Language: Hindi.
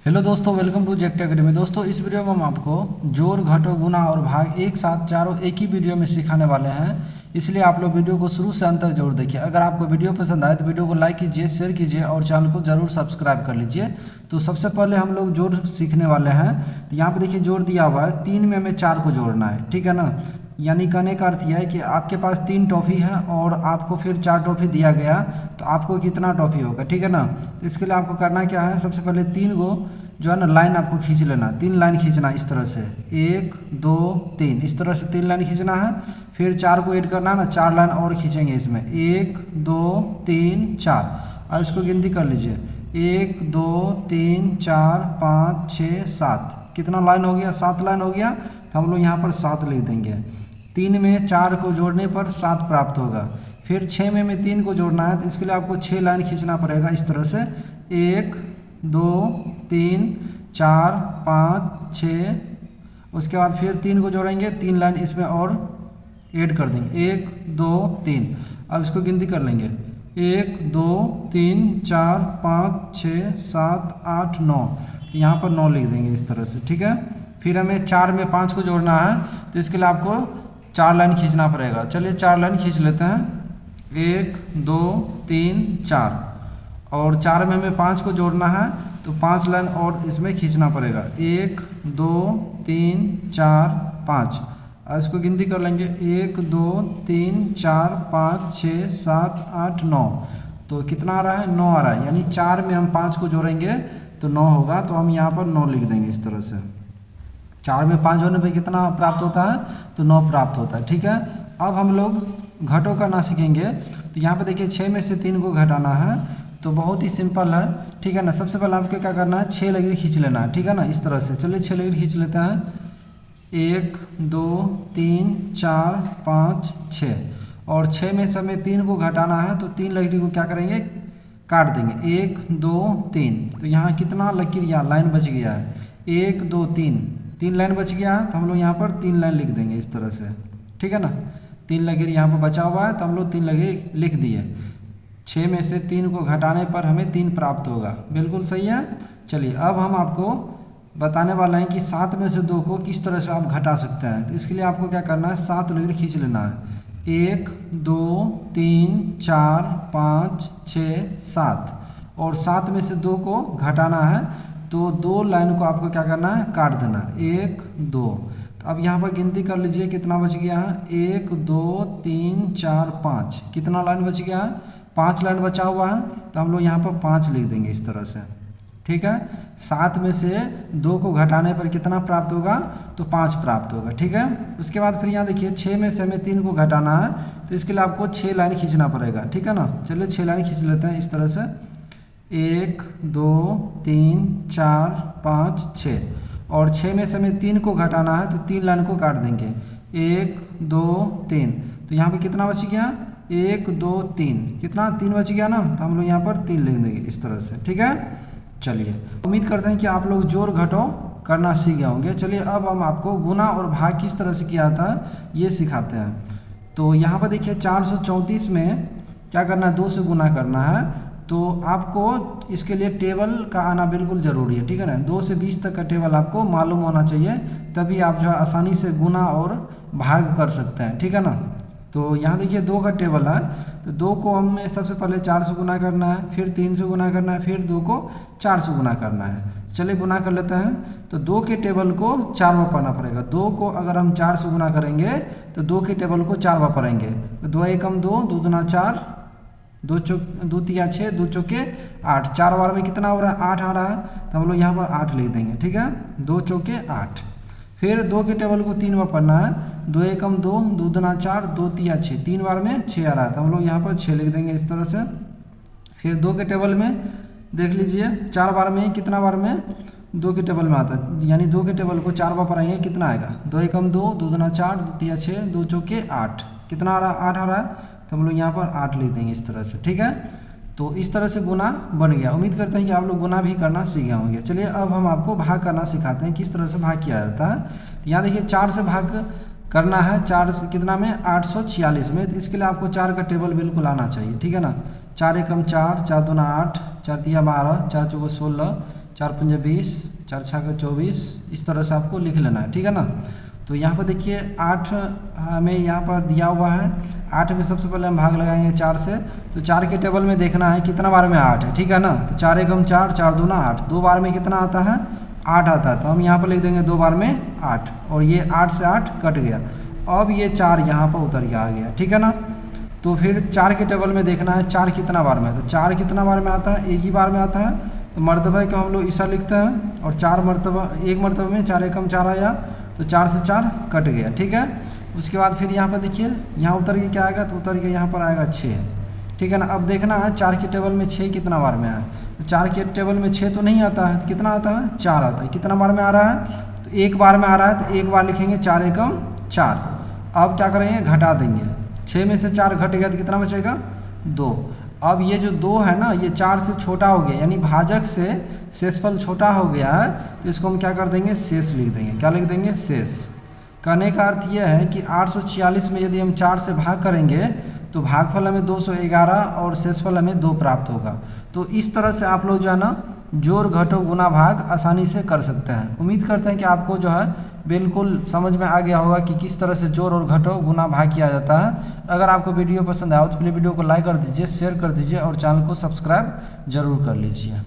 हेलो दोस्तों, वेलकम टू जेक्ट एकेडमी। दोस्तों, इस वीडियो में हम आपको जोड़, घटो, गुना और भाग एक साथ चारों एक ही वीडियो में सिखाने वाले हैं। इसलिए आप लोग वीडियो को शुरू से अंत तक जरूर देखिए। अगर आपको वीडियो पसंद आए तो वीडियो को लाइक कीजिए, शेयर कीजिए और चैनल को जरूर सब्सक्राइब कर लीजिए। तो सबसे पहले हम लोग जोड़ सीखने वाले हैं। तो यहाँ पे देखिए जोड़ दिया हुआ है, 3 में हमें 4 को जोड़ना है, ठीक है ना। यानी कहने का अर्थ यह है कि आपके पास 3 टॉफ़ी है और आपको फिर 4 टॉफ़ी दिया गया, तो आपको कितना टॉफ़ी होगा, ठीक है ना। तो इसके लिए आपको करना क्या है, सबसे पहले 3 को जो है ना लाइन आपको खींच लेना। 3 लाइन खींचना इस तरह से, 1 2 3, इस तरह से 3 लाइन खींचना है। फिर 4 को ऐड करना है ना, 4 लाइन और खींचेंगे इसमें, 1 2 3 4। और इसको गिनती कर लीजिए, 1 2 3 4 5 6 7। कितना लाइन हो गया, 7 लाइन हो गया। तो हम लोग यहाँ पर 7 लिख देंगे। 3 में 4 को जोड़ने पर 7 प्राप्त होगा। फिर 6 में 3 को जोड़ना है, तो इसके लिए आपको 6 लाइन खींचना पड़ेगा इस तरह से, 1 2 3 4 5 6। उसके बाद फिर 3 को जोड़ेंगे, 3 लाइन इसमें और ऐड कर देंगे, 1 2 3। अब इसको गिनती कर लेंगे, 1 2 3 4 5 6 7 8 9। तो यहाँ पर 9 लिख देंगे इस तरह से, ठीक है। फिर हमें 4 में 5 को जोड़ना है, तो इसके लिए आपको 4 लाइन खींचना पड़ेगा। चलिए 4 लाइन खींच लेते हैं, 1 2 3 4। और 4 में हमें 5 को जोड़ना है, तो 5 लाइन और इसमें खींचना पड़ेगा, 1 2 3 4 5। और इसको गिनती कर लेंगे, 1 2 3 4 5 6 7 8 9। तो कितना आ रहा है, 9 आ रहा है। यानी 4 में हम 5 को जोड़ेंगे तो 9 होगा, तो हम यहाँ पर 9 लिख देंगे इस तरह से। 4 में 5 जोड़ने पर कितना प्राप्त होता है, तो 9 प्राप्त होता है, ठीक है। अब हम लोग घटों करना सीखेंगे। तो यहाँ पे देखिए 6 में से 3 को घटाना है, तो बहुत ही सिंपल है, ठीक है ना। सबसे पहले आपको क्या करना है, 6 लकीर खींच लेना है, ठीक है ना, इस तरह से। चलिए 6 लकीर खींच लेते हैं, 1 2 3 4 5 6। और 6 में से हमें 3 को घटाना है, तो 3 लकीर को क्या करेंगे, काट देंगे, 1 2 3। तो यहाँ कितना लकीर या लाइन बच गया है, 1 2 3 लाइन बच गया है। तो हम लोग यहाँ पर 3 लाइन लिख देंगे इस तरह से, ठीक है ना। 3 लकीर यहाँ पर बचा हुआ है, तो हम लोग 3 लकीर लिख दिए। 6 में से 3 को घटाने पर हमें 3 प्राप्त होगा, बिल्कुल सही है। चलिए अब हम आपको बताने वाले हैं कि 7 में से 2 को किस तरह से आप घटा सकते हैं। तो इसके लिए आपको क्या करना है, 7 लकीर खींच लेना है, 1 2 3 4 5 6 7। और 7 में से 2 को घटाना है, तो 2 लाइन को आपको क्या करना है, काट देना, 1 2। तो अब यहाँ पर गिनती कर लीजिए कितना बच गया है, 1 2 3 4 5। कितना लाइन बच गया है, 5 लाइन बचा हुआ है। तो हम लोग यहाँ पर 5 लिख देंगे इस तरह से, ठीक है। 7 में से 2 को घटाने पर कितना प्राप्त होगा, तो 5 प्राप्त होगा, ठीक है। उसके बाद फिर यहाँ देखिए 6 में से हमें 3 को घटाना है, तो इसके लिए आपको 6 लाइन खींचना पड़ेगा, ठीक है ना। चलिए 6 लाइन खींच लेते हैं इस तरह से, 1 2 3 4 5 6। और 6 में से हमें 3 को घटाना है, तो 3 लाइन को काट देंगे, 1 2 3। तो यहाँ पे कितना बच गया, 1 2 3। कितना, 3 बच गया ना। तो हम लोग यहाँ पर 3 लिख देंगे इस तरह से, ठीक है। चलिए उम्मीद करते हैं कि आप लोग जोड़ घटो करना सीख गए होंगे। चलिए अब हम आपको गुना और भाग किस तरह से किया था ये सिखाते हैं। तो यहाँ पर देखिए 434 में क्या करना है, 2 से गुना करना है। तो आपको इसके लिए टेबल का आना बिल्कुल ज़रूरी है, ठीक है ना। 2 से 20 तक का टेबल आपको मालूम होना चाहिए, तभी आप जो है आसानी से गुना और भाग कर सकते हैं, ठीक है ना। तो यहाँ देखिए 2 का टेबल है, तो 2 को हमें सबसे पहले 4 से गुना करना है, फिर 3 से गुना करना है, फिर 2 को 4 से गुना करना है। चलिए गुना कर लेते हैं। तो 2 के टेबल को 4 बार पढ़ना पड़ेगा। 2 को अगर हम 4 से गुना करेंगे, तो 2 के टेबल को 4 बार पढ़ेंगे। तो 2 एकम 2, 2 दूना 4, 2 तिया 6, 2 चौके 8। 4 बार में कितना हो रहा है, 8 आ रहा है। तो हम लोग यहाँ पर 8 लिख देंगे, ठीक है, 2 चौके 8। फिर 2 के टेबल को 3 बार पढ़ना है, 2 एकम 2, 2 दूना 4, 2 तिया 6। 3 बार में 6 आ रहा है, तो हम लोग यहाँ पर 6 लिख देंगे इस तरह से। फिर 2 के टेबल में देख लीजिए 4 बार में, कितना बार में, 2 के टेबल में आता है। यानी 2 के टेबल को 4 बार पढ़ाएंगे, कितना आएगा, 2 एकम 2, 2 दूना 4, 2 तिया 6, 2 चौके 8। कितना आ रहा है, 8 आ रहा है। तो हम लोग यहाँ पर 8 लिख देंगे इस तरह से, ठीक है। तो इस तरह से गुना बन गया। उम्मीद करते हैं कि आप लोग गुना भी करना सीख गए होंगे। चलिए अब हम आपको भाग करना सिखाते हैं, किस तरह से भाग किया जाता है। तो यहाँ देखिए 4 से भाग करना है, 4 से कितना में, 846 में। तो इसके लिए आपको 4 का टेबल बिल्कुल आना चाहिए, ठीक है ना। 4 एकम 4, 4 दूना 8, 4 तिया 12, 4 चौके 16, 4 पंजे 20, 4 छः 24, इस तरह से आपको लिख लेना है, ठीक है ना। तो यहाँ पर देखिए 8 हमें यहाँ पर दिया हुआ है, 8 में सबसे पहले हम भाग लगाएंगे 4 से। तो 4 के टेबल में देखना है कितना बार में 8 है, ठीक है ना। तो 4 एकम 4, 4 दूना 8, 2 बार में कितना आता है 8 आता है। तो हम यहाँ पर लिख देंगे 2 बार में 8, और ये 8 से 8 कट गया। अब ये 4 यहाँ पर उतर के आ गया, ठीक है ना। तो फिर 4 के टेबल में देखना है 4 कितना बार में है। तो 4 कितना बार में आता है, एक ही बार में आता है। तो मर्तबा को हम लोग ईसा लिखते हैं, और 4 मरतबा, एक मरतबा में 4 एकम 4 आया, तो 4 से 4 कट गया, ठीक है। उसके बाद फिर यहाँ पर देखिए, यहाँ उतर के क्या आएगा, तो उतर के यहाँ पर आएगा 6, ठीक है ना। अब देखना है 4 के टेबल में 6 कितना बार में है। तो 4 के टेबल में 6 तो नहीं आता है, तो कितना आता है 4 आता है। कितना बार में आ रहा है, तो एक बार में आ रहा है, तो एक बार लिखेंगे 4 एकम 4। अब क्या करेंगे, घटा देंगे, 6 में से 4 घट गया तो कितना बचेगा 2। अब ये जो 2 है ना, ये 4 से छोटा हो गया, यानी भाजक से शेषफल छोटा हो गया है। तो इसको हम क्या कर देंगे, शेष लिख देंगे। क्या लिख देंगे, शेष। कहने का अर्थ यह है कि 846 में यदि हम 4 से भाग करेंगे तो भागफल हमें 211 और शेषफल हमें 2 प्राप्त होगा। तो इस तरह से आप लोग जो है ना जोड़ घटो गुना भाग आसानी से कर सकते हैं। उम्मीद करते हैं कि आपको जो है बिल्कुल समझ में आ गया होगा कि किस तरह से जोड़ और घटो गुना भाग किया जाता है। अगर आपको वीडियो पसंद आया तो प्लीज़ वीडियो को लाइक कर दीजिए, शेयर कर दीजिए और चैनल को सब्सक्राइब जरूर कर लीजिए।